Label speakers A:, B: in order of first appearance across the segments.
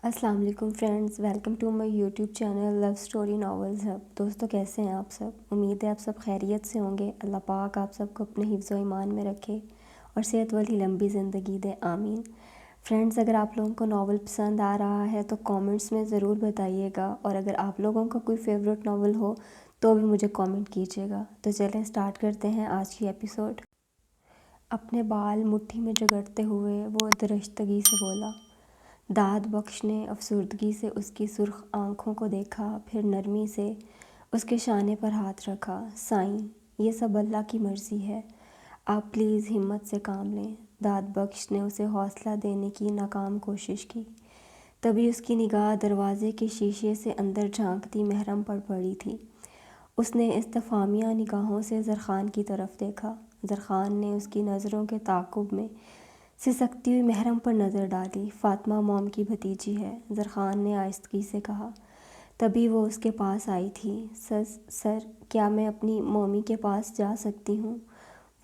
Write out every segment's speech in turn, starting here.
A: السلام علیکم friends, welcome to my YouTube channel love story novels hub. دوستو کیسے ہیں آپ سب؟ امید ہے آپ سب خیریت سے ہوں گے۔ اللہ پاک آپ سب کو اپنے حفظ و ایمان میں رکھے اور صحت والی لمبی زندگی دے، آمین۔ فرینڈز، اگر آپ لوگوں کو ناول پسند آ رہا ہے تو کامنٹس میں ضرور بتائیے گا، اور اگر آپ لوگوں کا کوئی فیوریٹ ناول ہو تو بھی مجھے کامنٹ کیجیے گا۔ تو چلیں سٹارٹ کرتے ہیں آج کی ایپیسوڈ۔ اپنے بال مٹھی میں جگڑتے ہوئے وہ درشتگی سے بولا۔ داد بخش نے افسردگی سے اس کی سرخ آنکھوں کو دیکھا، پھر نرمی سے اس کے شانے پر ہاتھ رکھا۔ سائیں، یہ سب اللہ کی مرضی ہے، آپ پلیز ہمت سے کام لیں۔ داد بخش نے اسے حوصلہ دینے کی ناکام کوشش کی۔ تبھی اس کی نگاہ دروازے کے شیشے سے اندر جھانکتی محرم پر پڑی تھی۔ اس نے استفہامیہ نگاہوں سے زرخان کی طرف دیکھا۔ زرخان نے اس کی نظروں کے تعاقب میں سسکتی ہوئی محرم پر نظر ڈالی۔ فاطمہ موم کی بھتیجی ہے، زرخان نے آہستگی سے کہا۔ تبھی وہ اس کے پاس آئی تھی۔ سر، کیا میں اپنی مومی کے پاس جا سکتی ہوں؟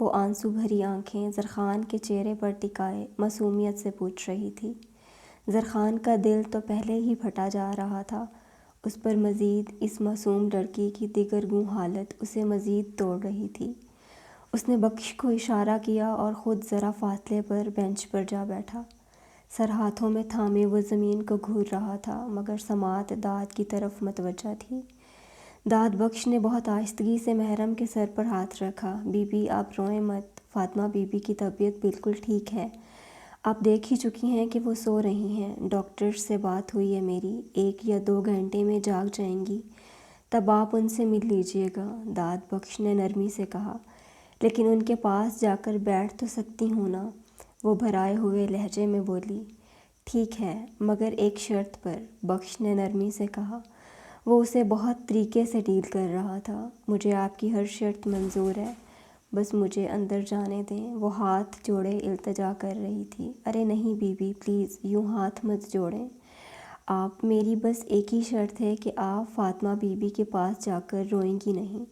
A: وہ آنسو بھری آنکھیں زرخان کے چہرے پر ٹکائے معصومیت سے پوچھ رہی تھی۔ زرخان کا دل تو پہلے ہی پھٹا جا رہا تھا، اس پر مزید اس معصوم لڑکی کی دگرگوں حالت اسے مزید توڑ رہی تھی۔ اس نے بخش کو اشارہ کیا اور خود ذرا فاصلے پر بینچ پر جا بیٹھا۔ سر ہاتھوں میں تھامے وہ زمین کو گھور رہا تھا، مگر سماعت داد کی طرف متوجہ تھی۔ داد بخش نے بہت آہستگی سے محرم کے سر پر ہاتھ رکھا۔ بی بی، آپ روئیں مت، فاطمہ بی بی کی طبیعت بالکل ٹھیک ہے، آپ دیکھ ہی چکی ہیں کہ وہ سو رہی ہیں۔ ڈاکٹر سے بات ہوئی ہے میری، 1 یا 2 گھنٹے میں جاگ جائیں گی، تب آپ ان سے مل لیجئے گا، داد بخش نے نرمی سے کہا۔ لیکن ان کے پاس جا کر بیٹھ تو سکتی ہوں نا، وہ بھرائے ہوئے لہجے میں بولی۔ ٹھیک ہے، مگر ایک شرط پر، بخش نے نرمی سے کہا۔ وہ اسے بہت طریقے سے ڈیل کر رہا تھا۔ مجھے آپ کی ہر شرط منظور ہے، بس مجھے اندر جانے دیں۔ وہ ہاتھ جوڑے التجا کر رہی تھی۔ ارے نہیں بی بی، پلیز یوں ہاتھ مت جوڑیں آپ، میری بس ایک ہی شرط ہے کہ آپ فاطمہ بی بی کے پاس جا کر روئیں گی نہیں۔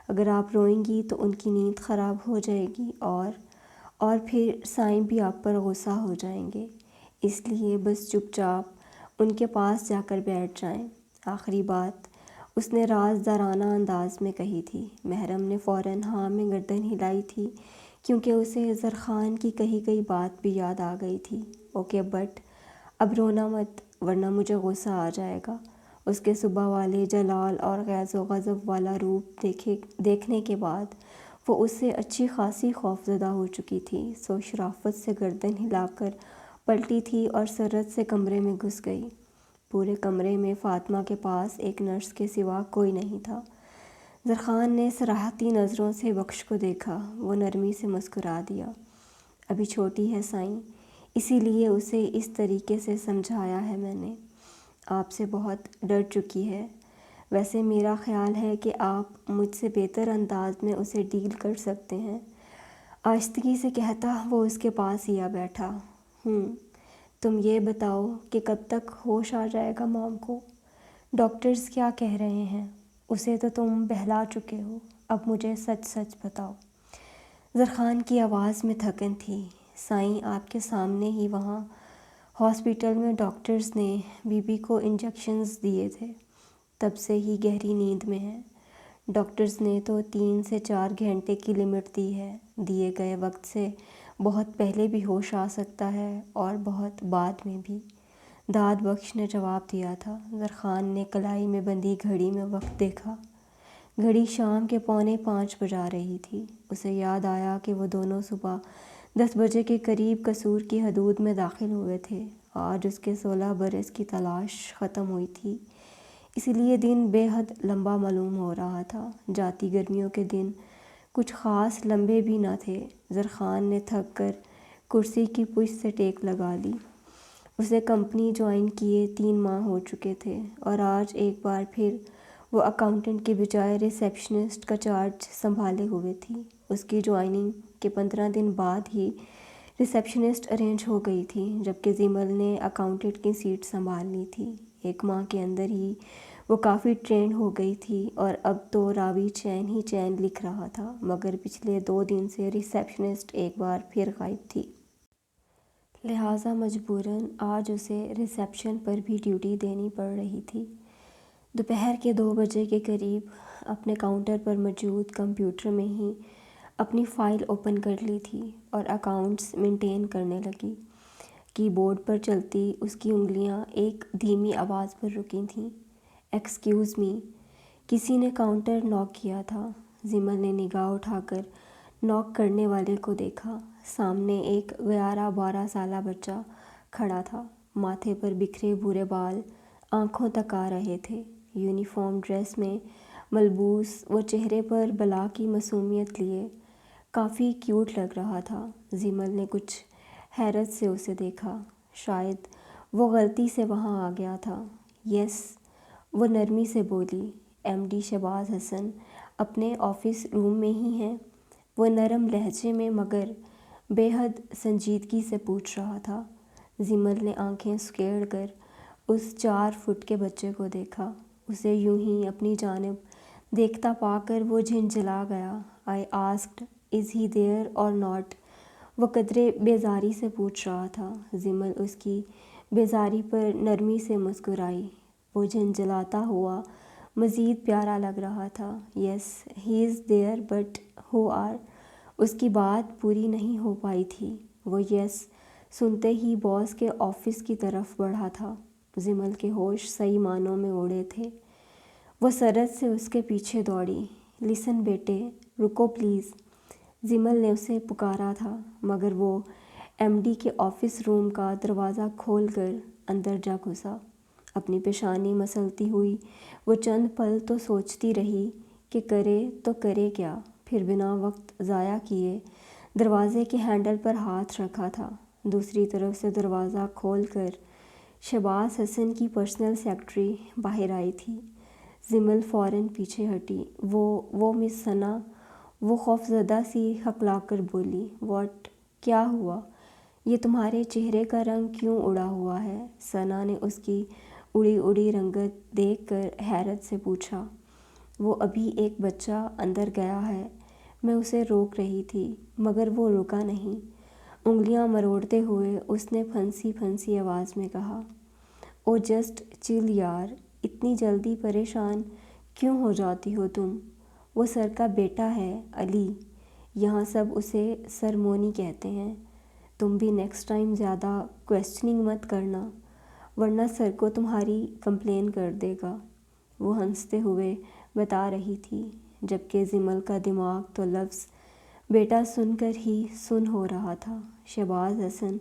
A: اگر آپ روئیں گی تو ان کی نیند خراب ہو جائے گی، اور پھر سائیں بھی آپ پر غصہ ہو جائیں گے، اس لیے بس چپ چاپ ان کے پاس جا کر بیٹھ جائیں۔ آخری بات اس نے رازدارانہ انداز میں کہی تھی۔ محرم نے فوراً ہاں میں گردن ہلائی تھی، کیونکہ اسے زرخان کی کہی گئی بات بھی یاد آ گئی تھی۔ اوکے، بٹ اب رونا مت، ورنہ مجھے غصہ آ جائے گا۔ اس کے صبح والے جلال اور غیظ و غضب والا روپ دیکھنے کے بعد وہ اس سے اچھی خاصی خوفزدہ ہو چکی تھی۔ سو شرافت سے گردن ہلا کر پلٹی تھی اور سرعت سے کمرے میں گھس گئی۔ پورے کمرے میں فاطمہ کے پاس ایک نرس کے سوا کوئی نہیں تھا۔ زرخان نے صراحتی نظروں سے بخش کو دیکھا۔ وہ نرمی سے مسکرا دیا۔ ابھی چھوٹی ہے سائیں، اسی لیے اسے اس طریقے سے سمجھایا ہے میں نے، آپ سے بہت ڈر چکی ہے۔ ویسے میرا خیال ہے کہ آپ مجھ سے بہتر انداز میں اسے ڈیل کر سکتے ہیں، آہستگی سے کہتا وہ اس کے پاس ہی آ بیٹھا۔ تم یہ بتاؤ کہ کب تک ہوش آ جائے گا موم کو؟ ڈاکٹرز کیا کہہ رہے ہیں؟ اسے تو تم بہلا چکے ہو، اب مجھے سچ سچ بتاؤ۔ زرخان کی آواز میں تھکن تھی۔ سائیں، آپ کے سامنے ہی وہاں ہاسپٹل میں ڈاکٹرز نے بی بی کو انجیکشنز دیے تھے، تب سے ہی گہری نیند میں ہے۔ ڈاکٹرز نے تو 3 سے 4 گھنٹے کی لمٹ دی ہے، دیے گئے وقت سے بہت پہلے بھی ہوش آ سکتا ہے اور بہت بعد میں بھی، داد بخش نے جواب دیا تھا۔ زرخان نے کلائی میں بندھی گھڑی میں وقت دیکھا۔ گھڑی شام کے 4:45 بجا رہی تھی۔ اسے یاد آیا کہ وہ دونوں صبح 10 بجے کے قریب قصور کی حدود میں داخل ہوئے تھے۔ آج اس کے 16 برس کی تلاش ختم ہوئی تھی، اسی لیے دن بے حد لمبا معلوم ہو رہا تھا۔ جاتی گرمیوں کے دن کچھ خاص لمبے بھی نہ تھے۔ زرخان نے تھک کر کرسی کی پشت سے ٹیک لگا لی۔ اسے کمپنی جوائن کیے 3 ماہ ہو چکے تھے، اور آج ایک بار پھر وہ اکاؤنٹنٹ کی بجائے ریسیپشنسٹ کا چارج سنبھالے ہوئے تھی۔ اس کی جوائننگ کے 15 دن بعد ہی ریسیپشنسٹ ارینج ہو گئی تھی، جبکہ زمل نے اکاؤنٹنٹ کی سیٹ سنبھال لی تھی۔ 1 ماہ کے اندر ہی وہ کافی ٹرینڈ ہو گئی تھی، اور اب تو راوی چین ہی چین لکھ رہا تھا، مگر پچھلے 2 دن سے ریسیپشنسٹ ایک بار پھر غائب تھی۔ لہٰذا مجبوراً آج اسے ریسیپشن پر بھی ڈیوٹی دینی پڑ رہی تھی۔ دوپہر کے 2 بجے کے قریب اپنے کاؤنٹر پر موجود کمپیوٹر میں ہی اپنی فائل اوپن کر لی تھی اور اکاؤنٹس مینٹین کرنے لگی۔ کی بورڈ پر چلتی اس کی انگلیاں ایک دھیمی آواز پر رکی تھیں۔ ایکسکیوز می، کسی نے کاؤنٹر ناک کیا تھا۔ زمل نے نگاہ اٹھا کر ناک کرنے والے کو دیکھا۔ سامنے ایک 11-12 سالہ بچہ کھڑا تھا۔ ماتھے پر بکھرے بھورے بال آنکھوں تک آ رہے تھے۔ یونیفارم ڈریس میں ملبوس وہ چہرے پر بلا کی معصومیت لیے کافی کیوٹ لگ رہا تھا۔ زمل نے کچھ حیرت سے اسے دیکھا۔ شاید وہ غلطی سے وہاں آ گیا تھا۔ یس، وہ نرمی سے بولی۔ ایم ڈی شہباز حسن اپنے آفس روم میں ہی ہیں؟ وہ نرم لہجے میں مگر بے حد سنجیدگی سے پوچھ رہا تھا۔ زمل نے آنکھیں سکیڑ کر اس 4 فٹ کے بچے کو دیکھا۔ اسے یوں ہی اپنی جانب دیکھتا پا کر وہ جھنجھلا گیا۔ آئی آسکڈ از ہی دیئر اور ناٹ؟ وہ قدرے بیزاری سے پوچھ رہا تھا۔ زمل اس کی بیزاری پر نرمی سے مسکرائی۔ وہ جھنجھلاتا ہوا مزید پیارا لگ رہا تھا۔ Yes he is there but who are? اس کی بات پوری نہیں ہو پائی تھی۔ وہ یس سنتے ہی باس کے آفس کی طرف بڑھا تھا۔ زمل کے ہوش صحیح معنوں میں اڑے تھے۔ وہ سرعت سے اس کے پیچھے دوڑی۔ لسن بیٹے، رکو پلیز۔ زمل نے اسے پکارا تھا مگر وہ ایم ڈی کے آفس روم کا دروازہ کھول کر اندر جا گھسا۔ اپنی پیشانی مسلتی ہوئی وہ چند پل تو سوچتی رہی کہ کرے تو کرے کیا، پھر بنا وقت ضائع کیے دروازے کے ہینڈل پر ہاتھ رکھا تھا۔ دوسری طرف سے دروازہ کھول کر شہباز حسن کی پرسنل سیکرٹری باہر آئی تھی۔ زمل فوراً پیچھے ہٹی۔ وہ مس ثنا، وہ خوفزدہ سی ہکلا کر بولی۔ واٹ؟ کیا ہوا؟ یہ تمہارے چہرے کا رنگ کیوں اڑا ہوا ہے؟ ثنا نے اس کی اڑی رنگت دیکھ کر حیرت سے پوچھا۔ وہ ابھی ایک بچہ اندر گیا ہے، میں اسے روک رہی تھی مگر وہ رکا نہیں، انگلیاں مروڑتے ہوئے اس نے پھنسی آواز میں کہا۔ او جسٹ چل یار، اتنی جلدی پریشان کیوں ہو جاتی ہو تم؟ وہ سر کا بیٹا ہے، علی، یہاں سب اسے سر مونی کہتے ہیں۔ تم بھی نیکسٹ ٹائم زیادہ کوسچننگ مت کرنا ورنہ سر کو تمہاری کمپلین کر دے گا، وہ ہنستے ہوئے بتا رہی تھی، جبکہ زمل کا دماغ تو لفظ بیٹا سن کر ہی سن ہو رہا تھا۔ شہباز حسن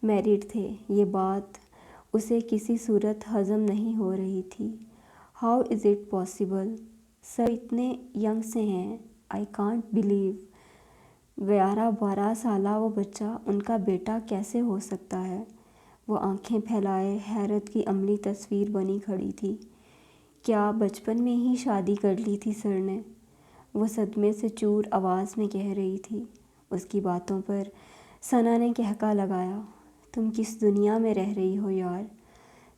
A: میرڈ تھے، یہ بات اسے کسی صورت ہضم نہیں ہو رہی تھی۔ How is it possible? Sir اتنے ینگ سے ہیں، آئی کانٹ بلیو۔ 11-12 سالہ وہ بچہ ان کا بیٹا کیسے ہو سکتا ہے؟ وہ آنکھیں پھیلائے حیرت کی عملی تصویر بنی کھڑی تھی۔ کیا بچپن میں ہی شادی کر لی تھی سر نے؟ وہ صدمے سے چور آواز میں کہہ رہی تھی۔ اس کی باتوں پر ثنا نے قہقہ لگایا۔ تم کس دنیا میں رہ رہی ہو یار؟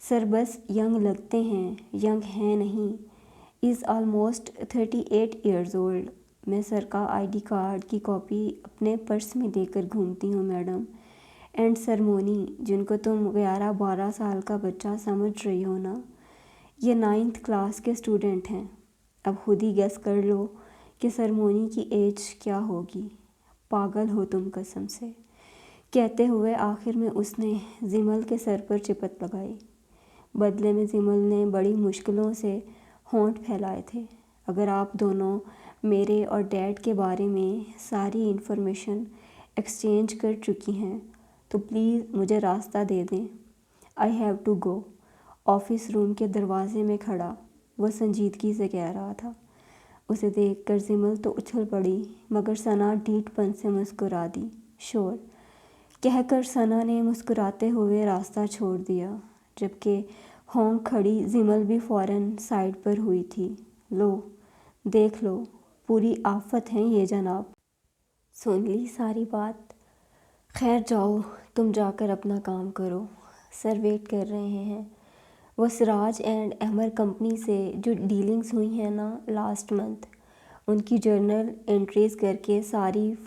A: سر بس ینگ لگتے ہیں، ینگ ہیں نہیں۔ Is almost 38 years old. میں سر کا آئی ڈی کارڈ کی کاپی اپنے پرس میں لے کر گھومتی ہوں میڈم۔ اینڈ سر مونی، جن کو تم 11-12 سال کا بچہ سمجھ رہی ہو نا، یہ 9th کلاس کے اسٹوڈنٹ ہیں۔ اب خود ہی گیس کر لو کہ سر مونی کی ایج کیا ہوگی۔ پاگل ہو تم قسم سے، کہتے ہوئے آخر میں اس نے زمل کے سر پر چپت لگائی۔ بدلے میں زمل نے بڑی مشکلوں سے ہونٹ پھیلائے تھے۔ اگر آپ دونوں میرے اور ڈیڈ کے بارے میں ساری انفارمیشن ایکسچینج کر چکی ہیں تو پلیز مجھے راستہ دے دیں۔ I have to go. Office room کے دروازے میں کھڑا وہ سنجیدگی سے کہہ رہا تھا۔ اسے دیکھ کر زمل تو اچھل پڑی مگر ثنا ڈھیٹ پن سے مسکرا دی۔ شور کہہ کر ثنا نے مسکراتے ہوئے راستہ چھوڑ دیا، جبکہ ہونک کھڑی زمل بھی فوراً سائڈ پر ہوئی تھی۔ لو دیکھ لو، پوری آفت ہیں یہ جناب۔ سن لی ساری بات؟ خیر جاؤ، تم جا کر اپنا کام کرو، سر ویٹ کر رہے ہیں۔ وہ سراج اینڈ احمر کمپنی سے جو ڈیلنگز ہوئی ہیں نا لاسٹ منتھ، ان کی جرنل انٹریز کر کے ساری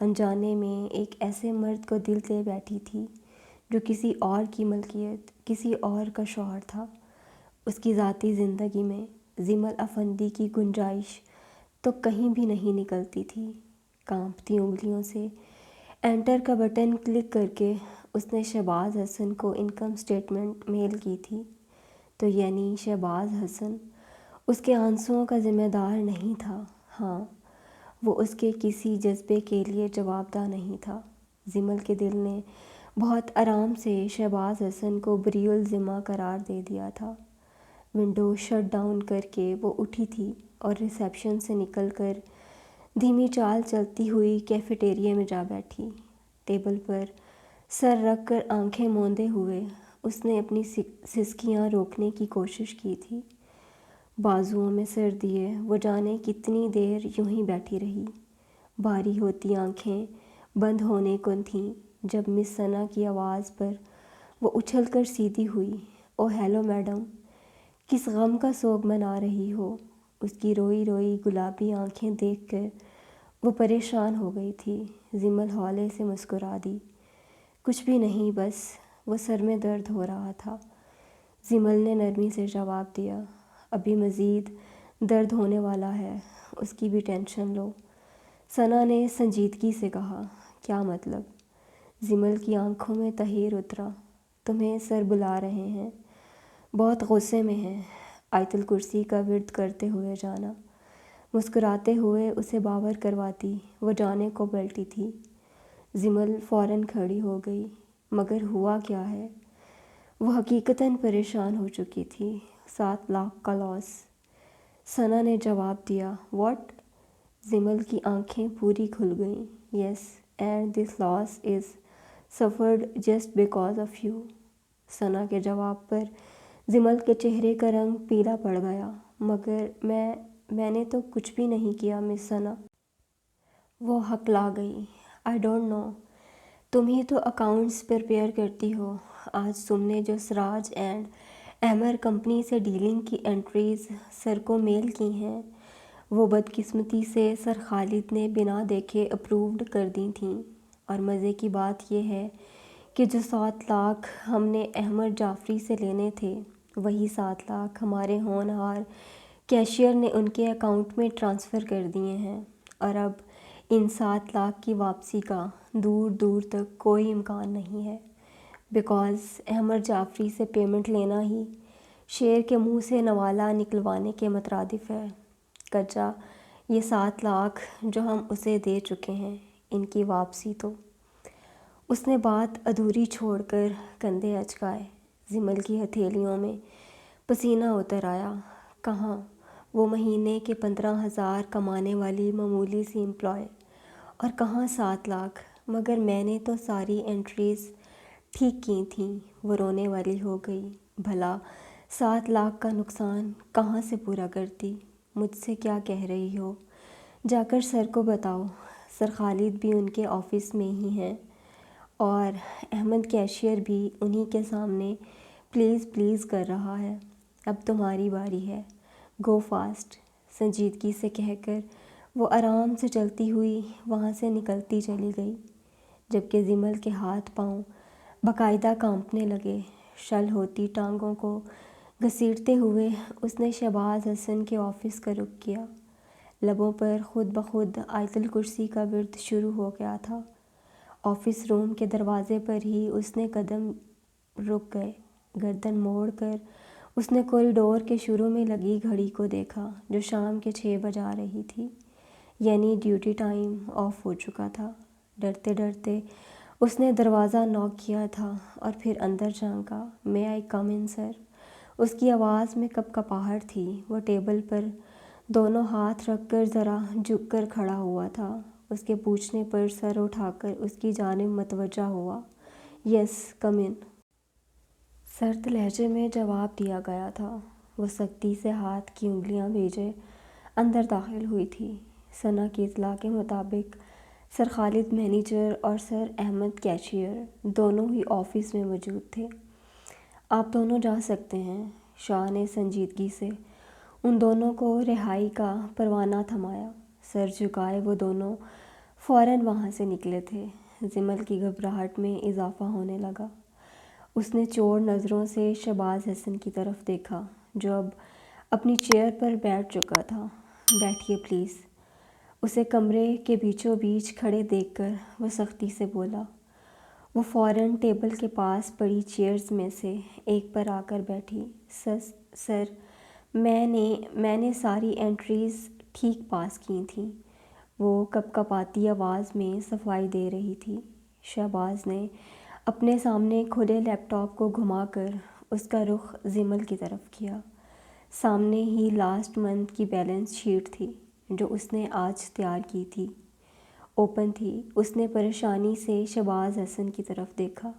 A: انجانے میں ایک ایسے مرد کو دل دے بیٹھی تھی جو کسی اور کی ملکیت، کسی اور کا شوہر تھا۔ اس کی ذاتی زندگی میں زمل افندی کی گنجائش تو کہیں بھی نہیں نکلتی تھی۔ کانپتی انگلیوں سے انٹر کا بٹن کلک کر کے اس نے شہباز حسن کو انکم سٹیٹمنٹ میل کی تھی، تو یعنی شہباز حسن اس کے آنسوؤں کا ذمہ دار نہیں تھا۔ ہاں، وہ اس کے کسی جذبے کے لیے جواب دہ نہیں تھا۔ زمل کے دل نے بہت آرام سے شہباز حسن کو بری الذمہ قرار دے دیا تھا۔ ونڈو شٹ ڈاؤن کر کے وہ اٹھی تھی اور ریسیپشن سے نکل کر دھیمی چال چلتی ہوئی کیفیٹیریا میں جا بیٹھی۔ ٹیبل پر سر رکھ کر آنکھیں موندے ہوئے اس نے اپنی سسکیاں روکنے کی کوشش کی تھی۔ بازوؤں میں سر دیے وہ جانے کتنی دیر یوں ہی بیٹھی رہی۔ بھاری ہوتی آنکھیں بند ہونے کو تھیں جب مس ثنا کی آواز پر وہ اچھل کر سیدھی ہوئی۔ او ہیلو میڈم، کس غم کا سوگ منا رہی ہو؟ اس کی روئی روئی گلابی آنکھیں دیکھ کر وہ پریشان ہو گئی تھی۔ زمل ہولے سے مسکرا دی۔ کچھ بھی نہیں، بس وہ سر میں درد ہو رہا تھا۔ زمل نے نرمی سے جواب دیا، ابھی مزید درد ہونے والا ہے، اس کی بھی ٹینشن لو۔ ثنا نے سنجیدگی سے کہا، کیا مطلب؟ زمل کی آنکھوں میں تحیر اترا۔ تمہیں سر بلا رہے ہیں، بہت غصے میں ہیں، آیت الکرسی کا ورد کرتے ہوئے جانا۔ مسکراتے ہوئے اسے باور کرواتی وہ جانے کو پلٹی تھی۔ زمل فوراً کھڑی ہو گئی۔ مگر ہوا کیا ہے؟ وہ حقیقتاً پریشان ہو چکی تھی۔ 7 لاکھ کا لاس۔ ثنا نے جواب دیا، واٹ؟ زمل کی آنکھیں پوری کھل گئیں۔ Yes, and this loss is suffered just because of you. Sana کے جواب پر زمل کے چہرے کا رنگ پیلا پڑ گیا۔ مگر میں نے تو کچھ بھی نہیں کیا مس ثنا۔ وہ ہکلا گئی۔ آئی ڈونٹ نو، تم ہی تو اکاؤنٹس پریپیئر کرتی ہو۔ آج تم نے جو سراج اینڈ احمر کمپنی سے ڈیلنگ کی انٹریز سر کو میل کی ہیں، وہ بدقسمتی سے سر خالد نے بنا دیکھے اپرووڈ کر دی تھیں۔ اور مزے کی بات یہ ہے کہ جو 7 لاکھ ہم نے احمد جعفری سے لینے تھے، وہی 7 لاکھ ہمارے ہونہار کیشیئر نے ان کے اکاؤنٹ میں ٹرانسفر کر دیے ہیں، اور اب ان 7 لاکھ کی واپسی کا دور دور تک کوئی امکان نہیں ہے، بیکاز احمد جعفری سے پیمنٹ لینا ہی شیر کے منہ سے نوالا نکلوانے کے مترادف ہے۔ کچا یہ 7 لاکھ جو ہم اسے دے چکے ہیں، ان کی واپسی تو۔ اس نے بات ادھوری چھوڑ کر کندھے اچکائے۔ زمل کی ہتھیلیوں میں پسینہ اتر آیا۔ کہاں وہ مہینے کے 15,000 کمانے والی معمولی سی امپلائی، اور کہاں 7 لاکھ؟ مگر میں نے تو ساری انٹریز ٹھیک کی تھیں۔ وہ رونے والی ہو گئی۔ بھلا 7 لاکھ کا نقصان کہاں سے پورا کرتی؟ مجھ سے کیا کہہ رہی ہو؟ جا کر سر کو بتاؤ۔ سر خالد بھی ان کے آفس میں ہی ہیں، اور احمد کیشیئر بھی انہی کے سامنے پلیز پلیز کر رہا ہے۔ اب تمہاری باری ہے، گو فاسٹ۔ سنجیدگی سے کہہ کر وہ آرام سے چلتی ہوئی وہاں سے نکلتی چلی گئی، جبکہ زمل کے ہاتھ پاؤں باقاعدہ کانپنے لگے۔ شل ہوتی ٹانگوں کو گھسیٹتے ہوئے اس نے شہباز حسن کے آفس کا رخ کیا۔ لبوں پر خود بخود آیت الکرسی کا ورد شروع ہو گیا تھا۔ آفس روم کے دروازے پر ہی اس نے قدم رک گئے۔ گردن موڑ کر اس نے کوریڈور کے شروع میں لگی گھڑی کو دیکھا جو شام کے 6 بجا رہی تھی، یعنی ڈیوٹی ٹائم آف ہو چکا تھا۔ ڈرتے ڈرتے اس نے دروازہ ناک کیا تھا اور پھر اندر جھانکا۔ مے آئی کم ان سر؟ اس کی آواز میں کپکپاہٹ تھی۔ وہ ٹیبل پر دونوں ہاتھ رکھ کر ذرا جھک کر کھڑا ہوا تھا۔ اس کے پوچھنے پر سر اٹھا کر اس کی جانب متوجہ ہوا۔ یس، کم ان۔ سرد لہجے میں جواب دیا گیا تھا۔ وہ سختی سے ہاتھ کی انگلیاں بھیجے اندر داخل ہوئی تھی۔ ثنا کی اطلاع کے مطابق سر خالد مینیجر اور سر احمد کیشیئر دونوں ہی آفس میں موجود تھے۔ آپ دونوں جا سکتے ہیں۔ شاہ نے سنجیدگی سے ان دونوں کو رہائی کا پروانہ تھمایا۔ سر جھکائے وہ دونوں فوراً وہاں سے نکلے تھے۔ زمل کی گھبراہٹ میں اضافہ ہونے لگا۔ اس نے چور نظروں سے شہباز حسن کی طرف دیکھا جو اب اپنی چیئر پر بیٹھ چکا تھا۔ بیٹھیے پلیز، اسے کمرے کے بیچوں بیچ کھڑے دیکھ کر وہ سختی سے بولا۔ وہ فوراً ٹیبل کے پاس پڑی چیئرز میں سے ایک پر آ کر بیٹھی۔ سر میں نے ساری انٹریز ٹھیک پاس کی تھیں، وہ کپکپاتی آواز میں صفائی دے رہی تھی۔ شہباز نے اپنے سامنے کھلے لیپ ٹاپ کو گھما کر اس کا رخ زمل کی طرف کیا۔ سامنے ہی لاسٹ منتھ کی بیلنس شیٹ تھی جو اس نے آج تیار کی تھی، اوپن تھی۔ اس نے پریشانی سے شہباز حسن کی طرف دیکھا۔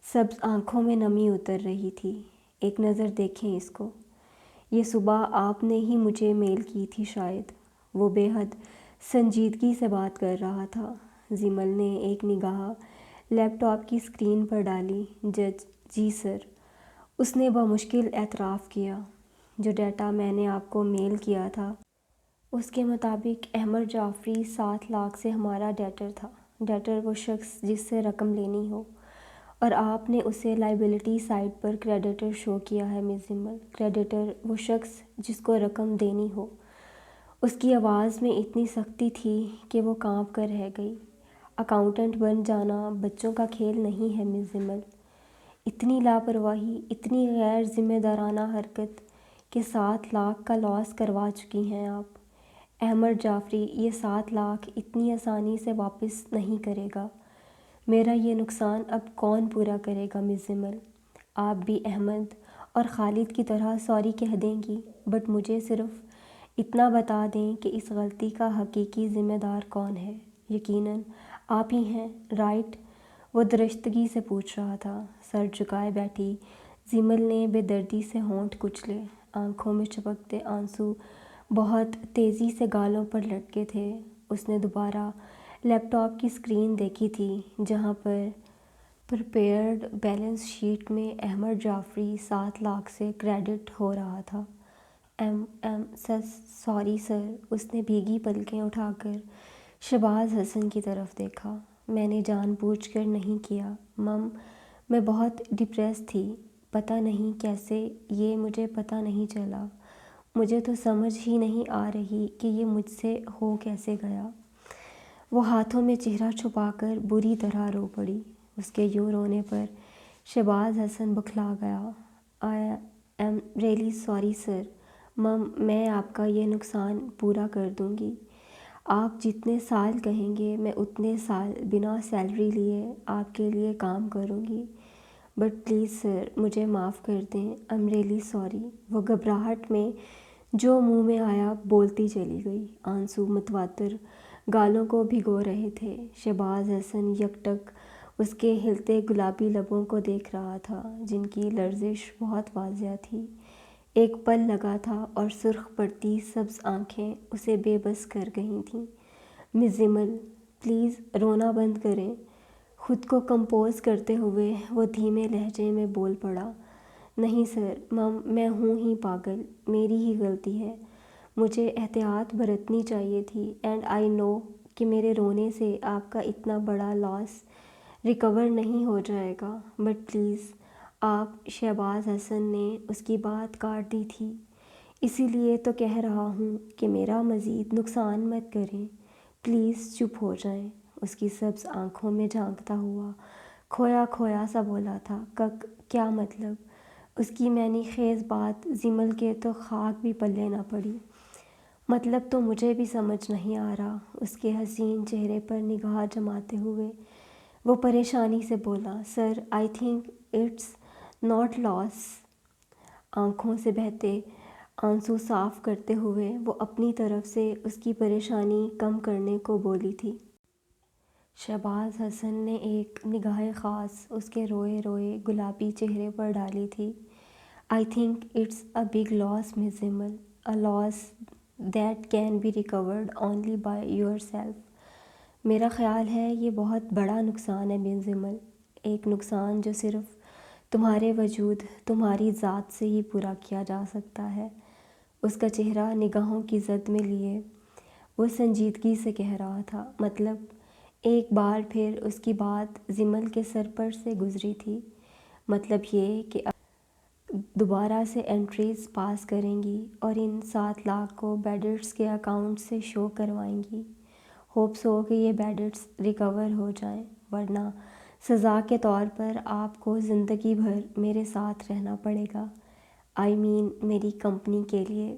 A: سبز آنکھوں میں نمی اتر رہی تھی۔ ایک نظر دیکھیں اس کو، یہ صبح آپ نے ہی مجھے میل کی تھی شاید۔ وہ بے حد سنجیدگی سے بات کر رہا تھا۔ زمل نے ایک نگاہ لیپ ٹاپ کی اسکرین پر ڈالی۔ جی سر، اس نے بمشکل اعتراف کیا۔ جو ڈیٹا میں نے آپ کو میل کیا تھا اس کے مطابق احمد جعفری 7 لاکھ سے ہمارا ڈیٹر تھا۔ ڈیٹر وہ شخص جس سے رقم لینی ہو، اور آپ نے اسے لائبلٹی سائڈ پر کریڈیٹر شو کیا ہے مس زمل۔ کریڈیٹر وہ شخص جس کو رقم دینی ہو۔ اس کی آواز میں اتنی سختی تھی کہ وہ کانپ کر رہ گئی۔ اکاؤنٹنٹ بن جانا بچوں کا کھیل نہیں ہے مس زمل۔ اتنی لاپرواہی، اتنی غیر ذمہ دارانہ حرکت کہ 7 لاکھ کا لاس کروا چکی ہیں آپ۔ احمد جعفری یہ 7 لاکھ اتنی آسانی سے واپس نہیں کرے گا۔ میرا یہ نقصان اب کون پورا کرے گا مس زمل؟ آپ بھی احمد اور خالد کی طرح سوری کہہ دیں گی، بٹ مجھے صرف اتنا بتا دیں کہ اس غلطی کا حقیقی ذمہ دار کون ہے۔ یقیناً آپ ہی ہیں، رائٹ؟ وہ درشتگی سے پوچھ رہا تھا۔ سر جھکائے بیٹھی زمل نے بے دردی سے ہونٹ کچلے۔ آنکھوں میں چپکتے آنسو بہت تیزی سے گالوں پر لٹکے تھے۔ اس نے دوبارہ لیپ ٹاپ کی اسکرین دیکھی تھی جہاں پر پریپیئرڈ بیلنس شیٹ میں احمد جعفری 7 لاکھ سے کریڈٹ ہو رہا تھا۔ سوری سر، اس نے بھیگی پلکیں اٹھا کر شہباز حسن کی طرف دیکھا۔ میں نے جان بوجھ کر نہیں کیا مم، میں بہت ڈپریس تھی، پتہ نہیں کیسے یہ مجھے پتہ نہیں چلا۔ مجھے تو سمجھ ہی نہیں آ رہی کہ یہ مجھ سے ہو کیسے گیا۔ وہ ہاتھوں میں چہرہ چھپا کر بری طرح رو پڑی۔ اس کے یوں رونے پر شہباز حسن بکھلا گیا۔ آئی ایم ریئلی سوری سر، مم، میں آپ کا یہ نقصان پورا کر دوں گی۔ آپ جتنے سال کہیں گے میں اتنے سال بنا سیلری لیے آپ کے لیے کام کروں گی، بٹ پلیز سر مجھے معاف کر دیں، آئی ایم ریئلی سوری۔ وہ گھبراہٹ میں جو منہ میں آیا بولتی چلی گئی۔ آنسو متواتر گالوں کو بھگو رہے تھے۔ شہباز حسن یکٹک اس کے ہلتے گلابی لبوں کو دیکھ رہا تھا جن کی لرزش بہت واضح تھی۔ ایک پل لگا تھا اور سرخ پڑتی سبز آنکھیں اسے بے بس کر گئی تھیں۔ مس زمل، پلیز رونا بند کریں۔ خود کو کمپوز کرتے ہوئے وہ دھیمے لہجے میں بول پڑا۔ نہیں سر، مم، میں ہوں ہی پاگل، میری ہی غلطی ہے، مجھے احتیاط برتنی چاہیے تھی، اینڈ آئی نو کہ میرے رونے سے آپ کا اتنا بڑا لاس ریکور نہیں ہو جائے گا، بٹ پلیز آپ۔ شہباز حسن نے اس کی بات کاٹ دی تھی۔ اسی لیے تو کہہ رہا ہوں کہ میرا مزید نقصان مت کریں، پلیز چپ ہو جائیں۔ اس کی سبز آنکھوں میں جھانکتا ہوا کھویا کھویا سا بولا تھا۔ کیا مطلب؟ اس کی معنی خیز بات زمل کے تو خاک بھی پلے نہ پڑی۔ مطلب تو مجھے بھی سمجھ نہیں آ رہا۔ اس کے حسین چہرے پر نگاہ جماتے ہوئے وہ پریشانی سے بولا۔ سر، آئی تھنک اٹس ناٹ لاس۔ آنکھوں سے بہتے آنسو صاف کرتے ہوئے وہ اپنی طرف سے اس کی پریشانی کم کرنے کو بولی تھی۔ شہباز حسن نے ایک نگاہ خاص اس کے روئے روئے گلابی چہرے پر ڈالی تھی۔ I think it's a big loss miss Zamal, a loss that can be recovered only by yourself. میرا خیال ہے یہ بہت بڑا نقصان ہے مس زمل، ایک نقصان جو صرف تمہارے وجود، تمہاری ذات سے ہی پورا کیا جا سکتا ہے۔ اس کا چہرہ نگاہوں کی زد میں لیے وہ سنجیدگی سے کہہ رہا تھا۔ مطلب ایک بار پھر اس کی بات زمل کے سر پر سے گزری تھی۔ مطلب یہ کہ دوبارہ سے انٹریز پاس کریں گی اور ان 7 لاکھ کو بیڈٹس کے اکاؤنٹ سے شو کروائیں گی۔ ہوپس ہو کہ یہ بیڈٹس ریکور ہو جائیں، ورنہ سزا کے طور پر آپ کو زندگی بھر میرے ساتھ رہنا پڑے گا۔ میری کمپنی کے لیے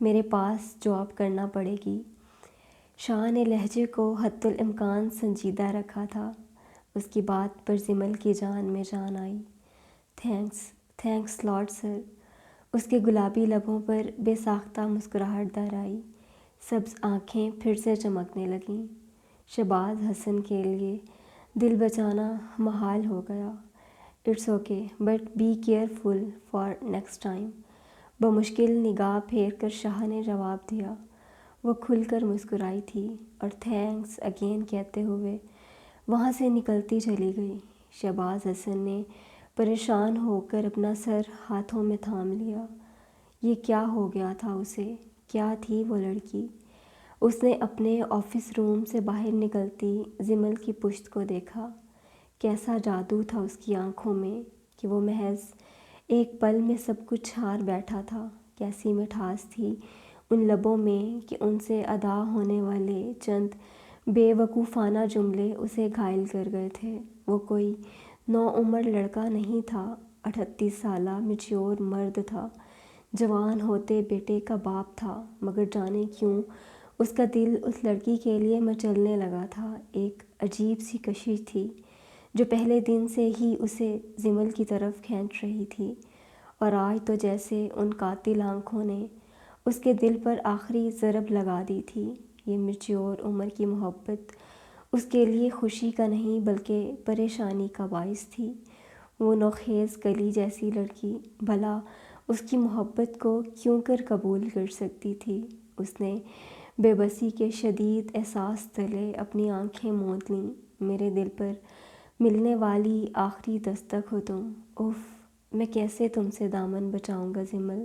A: میرے پاس جاب کرنا پڑے گی۔ شاہ نے لہجے کو حد الامکان سنجیدہ رکھا تھا۔ اس کی بات پر زمل کی جان میں جان آئی۔ تھینکس لاٹ سر۔ اس کے گلابی لبوں پر بے ساختہ مسکراہٹ در آئی، سبز آنکھیں پھر سے چمکنے لگیں۔ شہباز حسن کے لیے دل بچانا محال ہو گیا۔ It's okay but be careful for next time, بمشکل نگاہ پھیر کر شاہ نے جواب دیا۔ وہ کھل کر مسکرائی تھی اور تھینکس اگین کہتے ہوئے وہاں سے نکلتی چلی گئی۔ شہباز حسن نے پریشان ہو کر اپنا سر ہاتھوں میں تھام لیا۔ یہ کیا ہو گیا تھا اسے؟ کیا تھی وہ لڑکی؟ اس نے اپنے آفس روم سے باہر نکلتی زمل کی پشت کو دیکھا۔ کیسا جادو تھا اس کی آنکھوں میں کہ وہ محض ایک پل میں سب کچھ ہار بیٹھا تھا۔ کیسی مٹھاس تھی ان لبوں میں کہ ان سے ادا ہونے والے چند بے وقوفانہ جملے اسے گھائل کر گئے تھے۔ وہ کوئی نوعمر لڑکا نہیں تھا، 38 سالہ میچور مرد تھا، جوان ہوتے بیٹے کا باپ تھا، مگر جانے کیوں اس کا دل اس لڑکی کے لیے مچلنے لگا تھا۔ ایک عجیب سی کشش تھی جو پہلے دن سے ہی اسے زمل کی طرف کھینچ رہی تھی، اور آج تو جیسے ان قاتل آنکھوں نے اس کے دل پر آخری ضرب لگا دی تھی۔ یہ میچور عمر کی محبت اس کے لیے خوشی کا نہیں بلکہ پریشانی کا باعث تھی۔ وہ نوخیز کلی جیسی لڑکی بھلا اس کی محبت کو کیوں کر قبول کر سکتی تھی؟ اس نے بے بسی کے شدید احساس تلے اپنی آنکھیں موند لیں۔ میرے دل پر ملنے والی آخری دستک ہو تم۔ اف، میں کیسے تم سے دامن بچاؤں گا زمل؟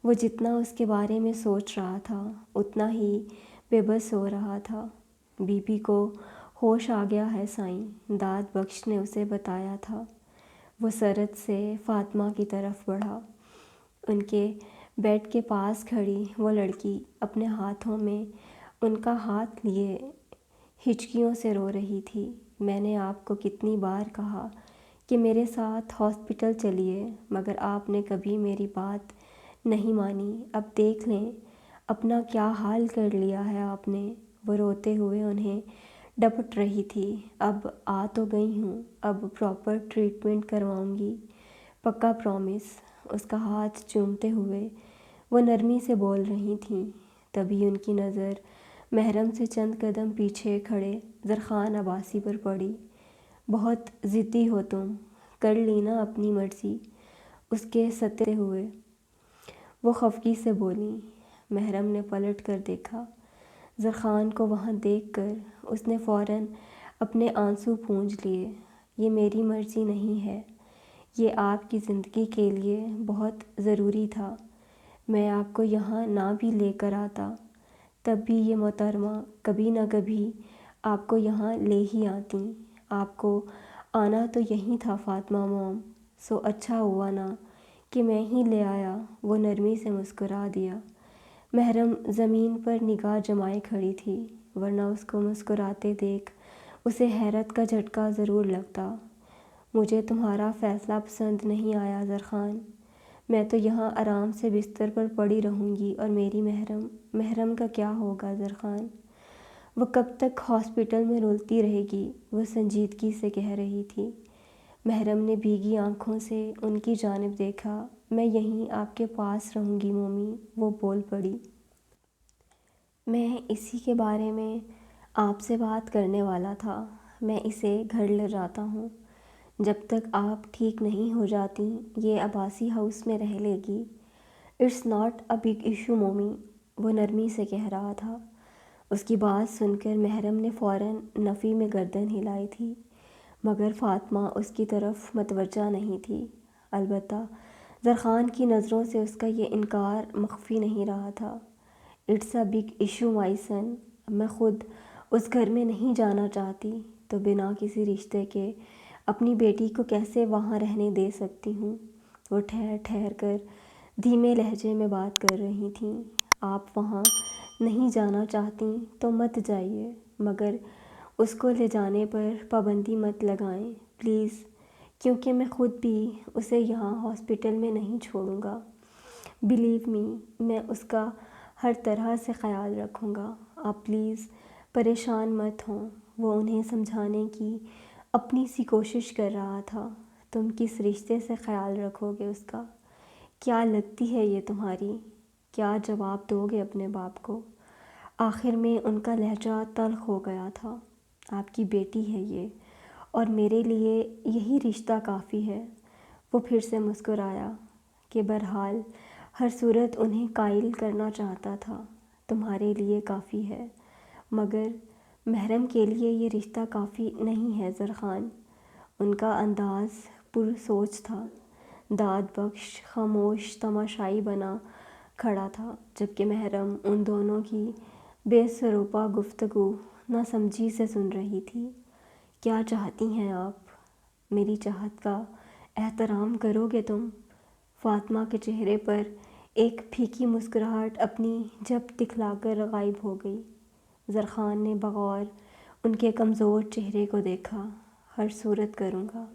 A: وہ جتنا اس کے بارے میں سوچ رہا تھا اتنا ہی بے بس ہو رہا تھا۔ بی بی کو ہوش آ گیا ہے سائیں، داد بخش نے اسے بتایا تھا۔ وہ سرعت سے فاطمہ کی طرف بڑھا۔ ان کے بیڈ کے پاس کھڑی وہ لڑکی اپنے ہاتھوں میں ان کا ہاتھ لیے ہچکیوں سے رو رہی تھی۔ میں نے آپ کو کتنی بار کہا کہ میرے ساتھ ہاسپٹل چلیے، مگر آپ نے کبھی میری بات نہیں مانی۔ اب دیکھ لیں اپنا کیا حال کر لیا ہے آپ نے۔ وہ روتے ہوئے انہیں ڈپٹ رہی تھی۔ اب آ تو گئی ہوں، اب پراپر ٹریٹمنٹ کرواؤں گی، پکا پرومس۔ اس کا ہاتھ چومتے ہوئے وہ نرمی سے بول رہی تھیں۔ تبھی ان کی نظر محرم سے چند قدم پیچھے کھڑے زرخان عباسی پر پڑی۔ بہت ضدی ہو تم، کر لی نا اپنی مرضی؟ اس کے ستے ہوئے وہ خفگی سے بولیں۔ محرم نے پلٹ کر دیکھا زرخان کو۔ وہاں دیکھ کر اس نے فوراً اپنے آنسو پونجھ لیے۔ یہ میری مرضی نہیں ہے، یہ آپ کی زندگی کے لیے بہت ضروری تھا۔ میں آپ کو یہاں نہ بھی لے کر آتا تب بھی یہ محترمہ کبھی نہ کبھی آپ کو یہاں لے ہی آتی۔ آپ کو آنا تو یہیں تھا فاطمہ موم، سو اچھا ہوا نا کہ میں ہی لے آیا۔ وہ نرمی سے مسکرا دیا۔ محرم زمین پر نگاہ جمائے کھڑی تھی، ورنہ اس کو مسکراتے دیکھ اسے حیرت کا جھٹکا ضرور لگتا۔ مجھے تمہارا فیصلہ پسند نہیں آیا زرخان، میں تو یہاں آرام سے بستر پر پڑی رہوں گی، اور میری محرم کا کیا ہوگا زرخان؟ وہ کب تک ہاسپٹل میں رولتی رہے گی؟ وہ سنجیدگی سے کہہ رہی تھی۔ محرم نے بھیگی آنکھوں سے ان کی جانب دیکھا۔ میں یہیں آپ کے پاس رہوں گی مومی، وہ بول پڑی۔ میں اسی کے بارے میں آپ سے بات کرنے والا تھا۔ میں اسے گھر لے جاتا ہوں، جب تک آپ ٹھیک نہیں ہو جاتی یہ عباسی ہاؤس میں رہ لے گی۔ It's not a big issue mommy, وہ نرمی سے کہہ رہا تھا۔ اس کی بات سن کر محرم نے فوراً نفی میں گردن ہلائی تھی، مگر فاطمہ اس کی طرف متوجہ نہیں تھی۔ البتہ زرخان کی نظروں سے اس کا یہ انکار مخفی نہیں رہا تھا۔ اٹس اے بگ ایشو مائی سن، میں خود اس گھر میں نہیں جانا چاہتی، تو بنا کسی رشتے کے اپنی بیٹی کو کیسے وہاں رہنے دے سکتی ہوں؟ وہ ٹھہر ٹھہر کر دھیمے لہجے میں بات کر رہی تھیں۔ آپ وہاں نہیں جانا چاہتی تو مت جائیے، مگر اس کو لے جانے پر پابندی مت لگائیں پلیز، کیونکہ میں خود بھی اسے یہاں ہاسپٹل میں نہیں چھوڑوں گا۔ بلیو می، میں اس کا ہر طرح سے خیال رکھوں گا، آپ پلیز پریشان مت ہوں۔ وہ انہیں سمجھانے کی اپنی سی کوشش کر رہا تھا۔ تم کس رشتے سے خیال رکھو گے اس کا؟ کیا لگتی ہے یہ تمہاری؟ کیا جواب دو گے اپنے باپ کو؟ آخر میں ان کا لہجہ تلخ ہو گیا تھا۔ آپ کی بیٹی ہے یہ، اور میرے لیے یہی رشتہ کافی ہے۔ وہ پھر سے مسکرایا کہ بہرحال ہر صورت انہیں قائل کرنا چاہتا تھا، تمہارے لیے کافی ہے، مگر محرم کے لیے یہ رشتہ کافی نہیں ہے زرخان۔ ان کا انداز پر سوچ تھا۔ داد بخش خاموش تماشائی بنا کھڑا تھا، جبکہ محرم ان دونوں کی بے سروپا گفتگو نہ سمجھی سے سن رہی تھی۔ کیا چاہتی ہیں آپ؟ میری چاہت کا احترام کرو گے تم؟ فاطمہ کے چہرے پر ایک پھیکی مسکراہٹ اپنی جب دکھلا کر غائب ہو گئی۔ زرخان نے بغور ان کے کمزور چہرے کو دیکھا۔ ہر صورت کروں گا،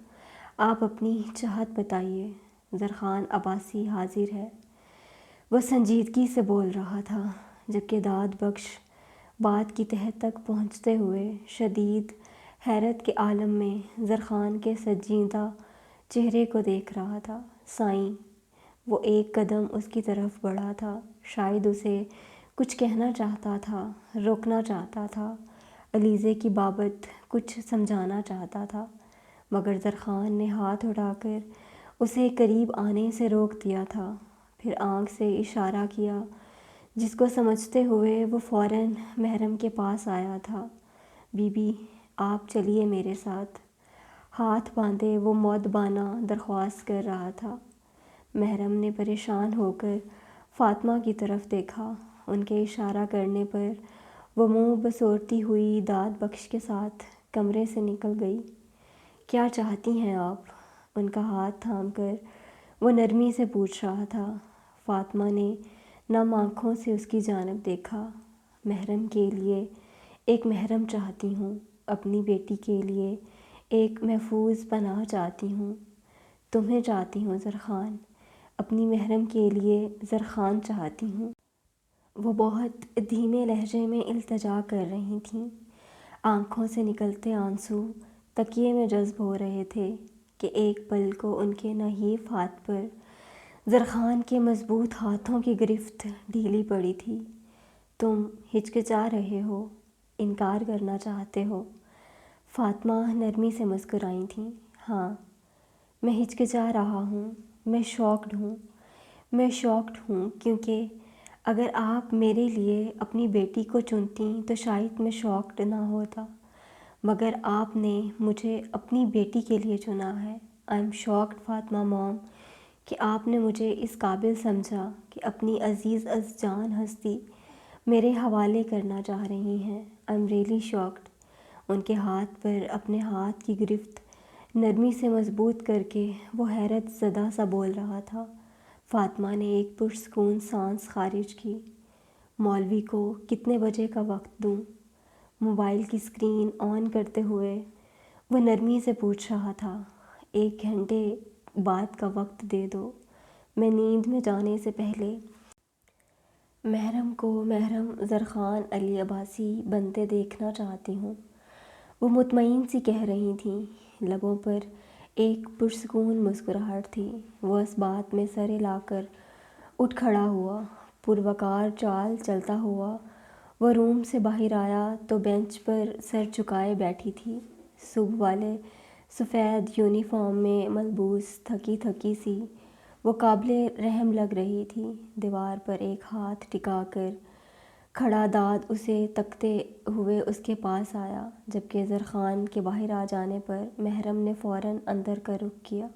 A: آپ اپنی چاہت بتائیے، زرخان عباسی حاضر ہے۔ وہ سنجیدگی سے بول رہا تھا، جبکہ داد بخش بات کی تہہ تک پہنچتے ہوئے شدید حیرت کے عالم میں زرخان کے سنجیدہ چہرے کو دیکھ رہا تھا۔ سائیں، وہ ایک قدم اس کی طرف بڑھا تھا، شاید اسے کچھ کہنا چاہتا تھا، روکنا چاہتا تھا، علیزے کی بابت کچھ سمجھانا چاہتا تھا، مگر زرخان نے ہاتھ اٹھا کر اسے قریب آنے سے روک دیا تھا، پھر آنکھ سے اشارہ کیا، جس کو سمجھتے ہوئے وہ فوراً محرم کے پاس آیا تھا۔ بی بی، آپ چلیے میرے ساتھ۔ ہاتھ باندھے وہ مؤدبانہ درخواست کر رہا تھا۔ محرم نے پریشان ہو کر فاطمہ کی طرف دیکھا۔ ان کے اشارہ کرنے پر وہ منہ بسورتی ہوئی داد بخش کے ساتھ کمرے سے نکل گئی۔ کیا چاہتی ہیں آپ؟ ان کا ہاتھ تھام کر وہ نرمی سے پوچھ رہا تھا۔ فاطمہ نے نم آنکھوں سے اس کی جانب دیکھا۔ محرم کے لیے ایک محرم چاہتی ہوں، اپنی بیٹی کے لیے ایک محفوظ پناہ چاہتی ہوں۔ تمہیں چاہتی ہوں زرخان، اپنی محرم کے لیے زرخان چاہتی ہوں۔ وہ بہت دھیمے لہجے میں التجا کر رہی تھیں۔ آنکھوں سے نکلتے آنسو تکیے میں جذب ہو رہے تھے کہ ایک پل کو ان کے نحیف ہاتھ پر زرخان کے مضبوط ہاتھوں کی گرفت ڈھیلی پڑی تھی۔ تم ہچکچا رہے ہو، انکار کرنا چاہتے ہو؟ فاطمہ نرمی سے مسکرائی تھیں۔ ہاں، میں ہچکچا رہا ہوں، میں شاکڈ ہوں کیونکہ اگر آپ میرے لیے اپنی بیٹی کو چنتیں تو شاید میں شاکڈ نہ ہوتا، مگر آپ نے مجھے اپنی بیٹی کے لیے چنا ہے۔ آئی ایم شاکڈ فاطمہ موم کہ آپ نے مجھے اس قابل سمجھا کہ اپنی عزیز از جان ہستی میرے حوالے کرنا چاہ رہی ہیں۔ I am really shocked. ان کے ہاتھ پر اپنے ہاتھ کی گرفت نرمی سے مضبوط کر کے وہ حیرت زدہ سا بول رہا تھا۔ فاطمہ نے ایک پرسکون سانس خارج کی۔ مولوی کو کتنے بجے کا وقت دوں؟ موبائل کی اسکرین آن کرتے ہوئے وہ نرمی سے پوچھ رہا تھا۔ 1 گھنٹے بعد کا وقت دے دو، میں نیند میں جانے سے پہلے محرم کو محرم زرخان علی عباسی بنتے دیکھنا چاہتی ہوں، وہ مطمئن سی کہہ رہی تھیں۔ لبوں پر ایک پرسکون مسکراہٹ تھی۔ وہ اس بات میں سر ہلا کر اٹھ کھڑا ہوا، پروقار چال چلتا ہوا وہ روم سے باہر آیا تو بینچ پر سر جھکائے بیٹھی تھی۔ صبح والے سفید یونیفارم میں ملبوس تھکی تھکی سی وہ قابل رحم لگ رہی تھی۔ دیوار پر ایک ہاتھ ٹکا کر کھڑا داد اسے تکتے ہوئے اس کے پاس آیا، جبکہ زرخان کے باہر آ جانے پر محرم نے فوراً اندر کا رخ کیا۔